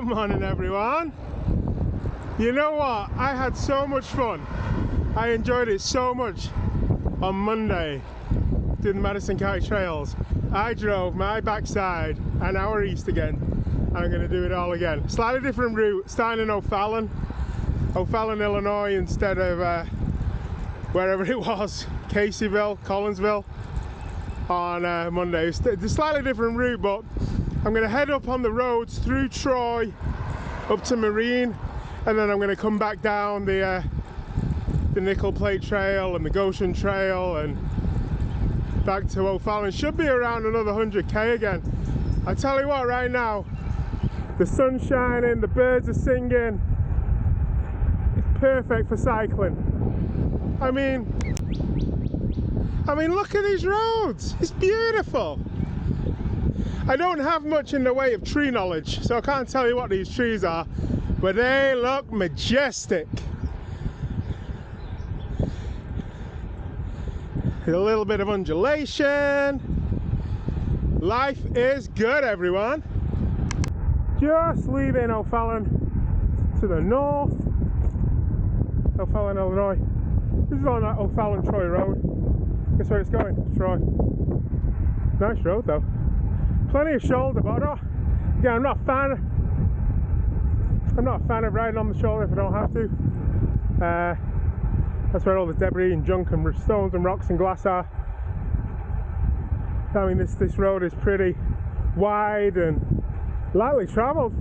Good morning, everyone. You know what? I had so much fun. I enjoyed it so much on Monday doing the Madison County Trails. I drove my backside an hour east again. I'm going to do it all again. Slightly different route, starting in O'Fallon, Illinois, instead of wherever it was, Caseyville, Collinsville, on Monday. It's a slightly different route, but I'm going to head up on the roads through Troy up to Marine, and then I'm going to come back down the Nickel Plate Trail and the Goshen Trail and back to O'Fallon. Should be around another 100k again. I tell you what, right now, the sun's shining, the birds are singing. It's perfect for cycling. I mean, look at these roads. It's beautiful. I don't have much in the way of tree knowledge, so I can't tell you what these trees are, but they look majestic. A little bit of undulation. Life is good, everyone. Just leaving O'Fallon to the north. O'Fallon, Illinois. This is on that O'Fallon Troy Road. Guess where it's going? Troy. Nice road though. Plenty of shoulder, but again, I'm not a fan of riding on the shoulder if I don't have to. That's where all the debris and junk and stones and rocks and glass are. I mean, this road is pretty wide and lightly travelled,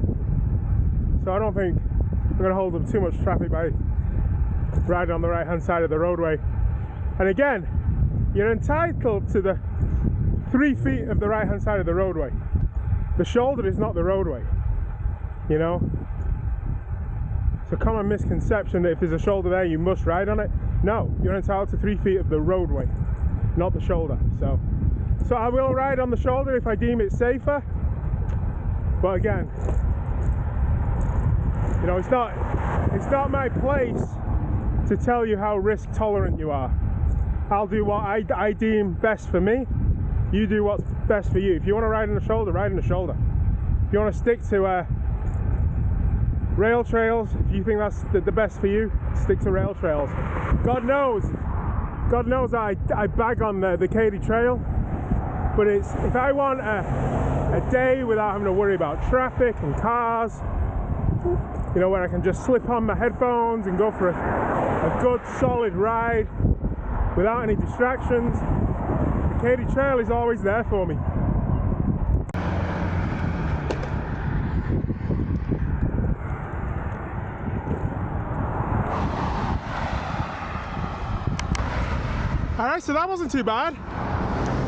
so I don't think I'm going to hold up too much traffic by riding on the right hand side of the roadway. And again, you're entitled to the 3 feet of the right hand side of the roadway. The shoulder is not the roadway, you know. It's a common misconception that if there's a shoulder there you must ride on it. No, you're entitled to 3 feet of the roadway, not the shoulder. So I will ride on the shoulder if I deem it safer, but again, you know, it's not my place to tell you how risk tolerant you are. I'll do what I deem best for me. You do what's best for you. If you want to ride on the shoulder, ride on the shoulder. If you want to stick to rail trails, if you think that's the best for you, stick to rail trails. God knows I bag on the Katy Trail, but if I want a day without having to worry about traffic and cars, you know, where I can just slip on my headphones and go for a good solid ride without any distractions, the Katy Trail is always there for me. Alright, so that wasn't too bad.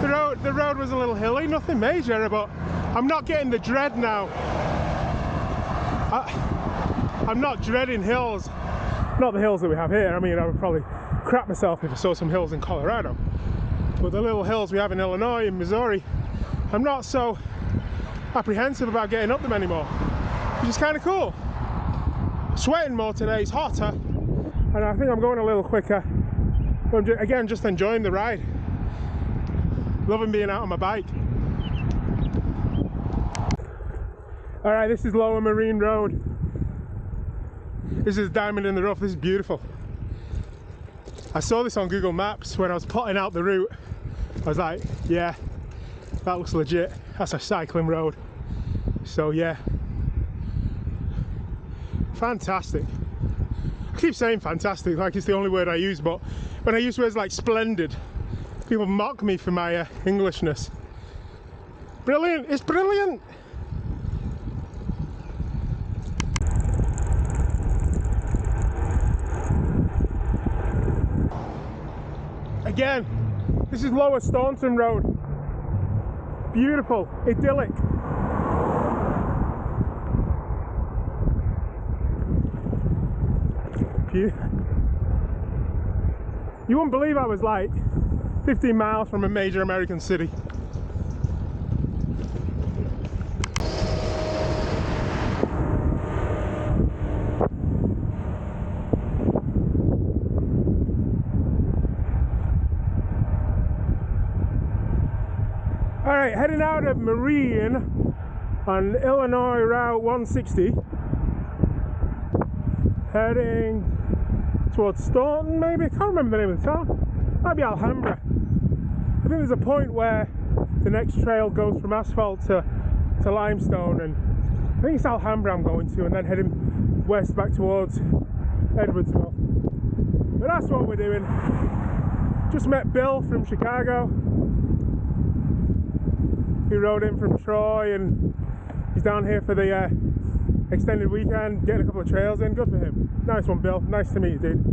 The road was a little hilly, nothing major, but I'm not getting the dread now. I'm not dreading hills. Not the hills that we have here. I mean, I would probably crap myself if I saw some hills in Colorado. But the little hills we have in Illinois and Missouri, I'm not so apprehensive about getting up them anymore, which is kind of cool. Sweating more today, it's hotter, and I think I'm going a little quicker. But again, just enjoying the ride. Loving being out on my bike. Alright, this is Lower Marine Road. This is Diamond in the Rough. This is beautiful. I saw this on Google Maps when I was plotting out the route. I was like, yeah, that looks legit. That's a cycling road. So yeah, fantastic. I keep saying fantastic like it's the only word I use, but when I use words like splendid, people mock me for my Englishness. Brilliant, it's brilliant. Again, this is Lower Staunton Road. Beautiful, idyllic. You wouldn't believe I was like 15 miles from a major American city. Alright, heading out of Marine, on Illinois Route 160, heading towards Staunton maybe, I can't remember the name of the town, might be Alhambra. I think there's a point where the next trail goes from asphalt to limestone, and I think it's Alhambra I'm going to, and then heading west back towards Edwardsville. But that's what we're doing. Just met Bill from Chicago. He rode in from Troy and he's down here for the extended weekend, getting a couple of trails in. Good for him. Nice one, Bill. Nice to meet you, dude.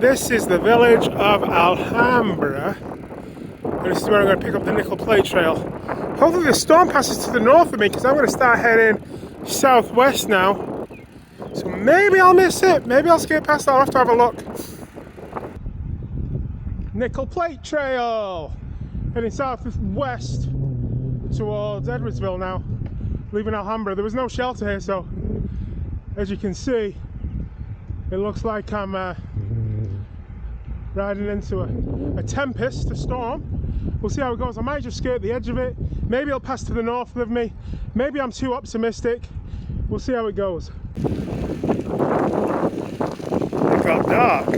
This is the village of Alhambra. And this is where I'm going to pick up the nickel plate trail. Hopefully the storm passes to the north of me, because I'm going to start heading southwest now. So maybe I'll miss it. Maybe I'll skip past that. I'll have to have a look. Nickel plate trail. Heading southwest towards Edwardsville now. Leaving Alhambra. There was no shelter here, so as you can see, it looks like I'm riding into a tempest, a storm. We'll see how it goes. I might just skirt the edge of it. Maybe it'll pass to the north of me. Maybe I'm too optimistic. We'll see how it goes. It got dark.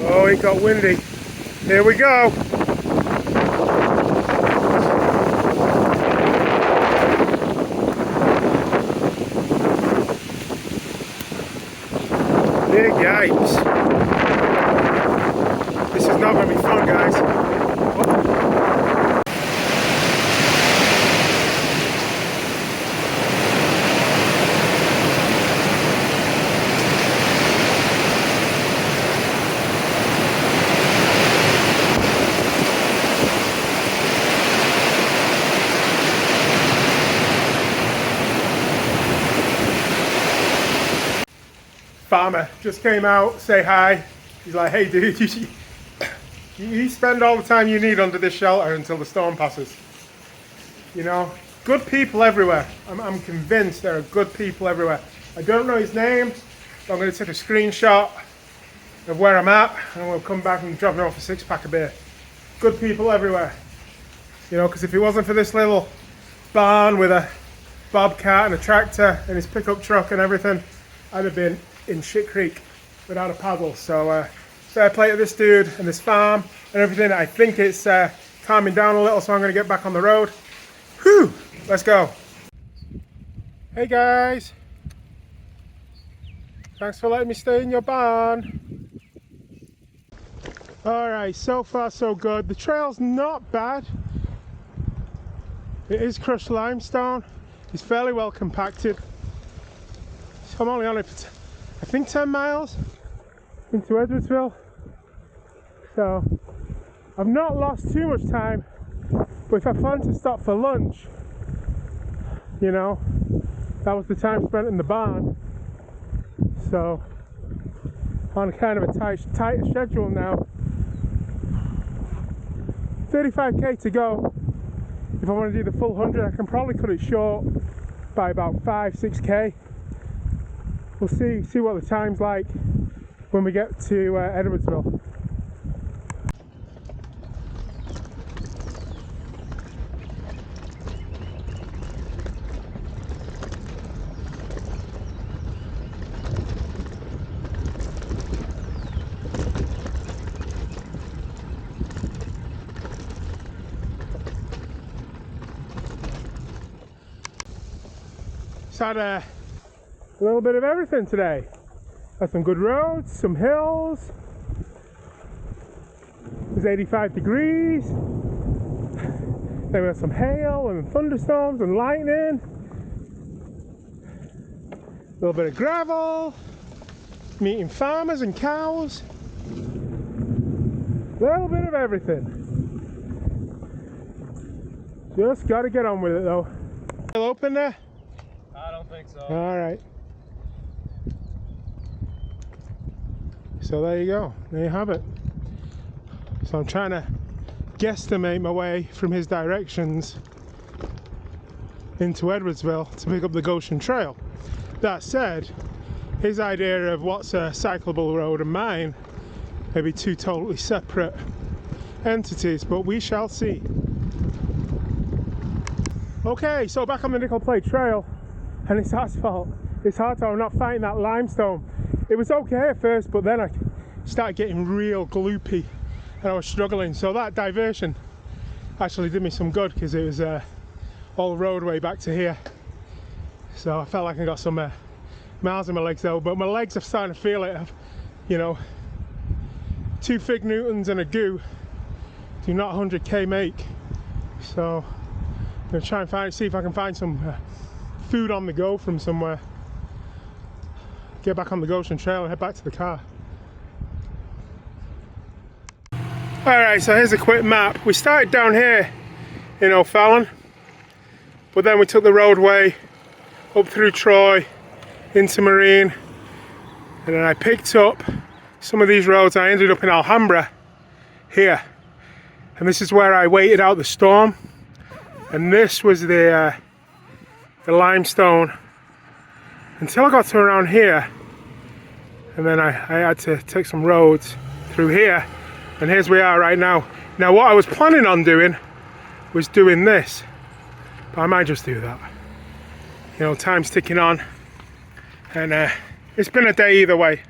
Oh, it got windy. Here we go. Big yikes. This is not going to be fun, guys. Farmer just came out, say hi. He's like, hey dude, you spend all the time you need under this shelter until the storm passes. You know, good people everywhere. I'm convinced there are good people everywhere. I don't know his name, but I'm going to take a screenshot of where I'm at, and we'll come back and drop him off a 6-pack of beer. Good people everywhere. You know, because if it wasn't for this little barn with a bobcat and a tractor and his pickup truck and everything, I'd have been in shit creek without a paddle. So fair play to this dude and this farm and everything. I think it's calming down a little, so I'm going to get back on the road. Whew, let's go. Hey guys, thanks for letting me stay in your barn. Alright, so far so good. The trail's not bad. It is crushed limestone. It's fairly well compacted. So I'm only on it for I think 10 miles into Edwardsville, so I've not lost too much time. But if I plan to stop for lunch, you know, that was the time spent in the barn. So on kind of a tight schedule now. 35k to go. If I want to do the full 100, I can probably cut it short by about 5-6k. We'll see what the time's like when we get to Edwardsville. Just had a little bit of everything today. Had some good roads, some hills. It was 85 degrees. Then we had some hail and thunderstorms and lightning. A little bit of gravel. Meeting farmers and cows. A little bit of everything. Just gotta get on with it though. Still open there? I don't think so. Alright. So there you go. There you have it. So I'm trying to guesstimate my way from his directions into Edwardsville to pick up the Goshen Trail. That said, his idea of what's a cyclable road and mine may be two totally separate entities, but we shall see. Okay, so back on the nickel plate trail, and it's asphalt. It's hard to, I'm not fighting that limestone. It was okay at first, but then I started getting real gloopy and I was struggling. So that diversion actually did me some good because it was all roadway back to here. So I felt like I got some miles in my legs though, but my legs are starting to feel it. You know, 2 fig newtons and a goo do not 100k make. So I'm gonna try and see if I can find some food on the go from somewhere. Get back on the Goshen Trail and head back to the car. Alright, so here's a quick map. We started down here in O'Fallon, but then we took the roadway up through Troy into Marine, and then I picked up some of these roads. I ended up in Alhambra here, and this is where I waited out the storm, and this was the limestone until I got to around here, and then I had to take some roads through here, and here's we are right now. Now what I was planning on doing was doing this, but I might just do that. You know, time's ticking on, and it's been a day either way.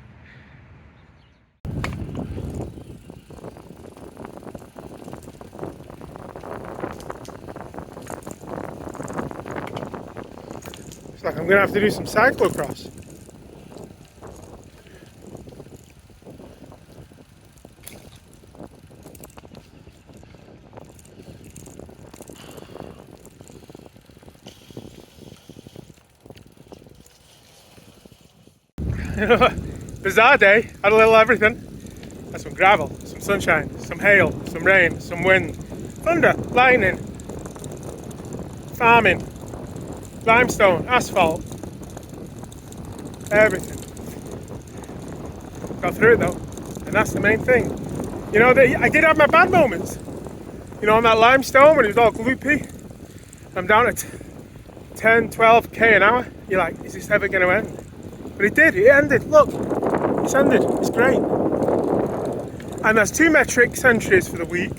It's like I'm gonna have to do some cyclocross. Bizarre day, had a little everything. Had some gravel, some sunshine, some hail, some rain, some wind, thunder, lightning, farming, limestone, asphalt, everything. Got through it though, and that's the main thing. You know, I did have my bad moments. You know, on that limestone when it was all gloopy. I'm down at 10, 12k an hour. You're like, is this ever going to end? But it did, it ended, look, it's ended, it's great. And that's 2 metric centuries for the week.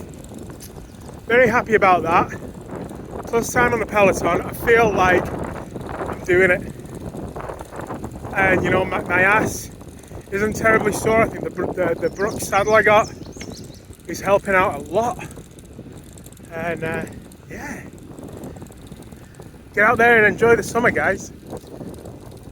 Very happy about that. Plus time on the peloton, I feel like I'm doing it. And you know, my ass isn't terribly sore. I think the Brooks saddle I got is helping out a lot. And yeah, get out there and enjoy the summer, guys.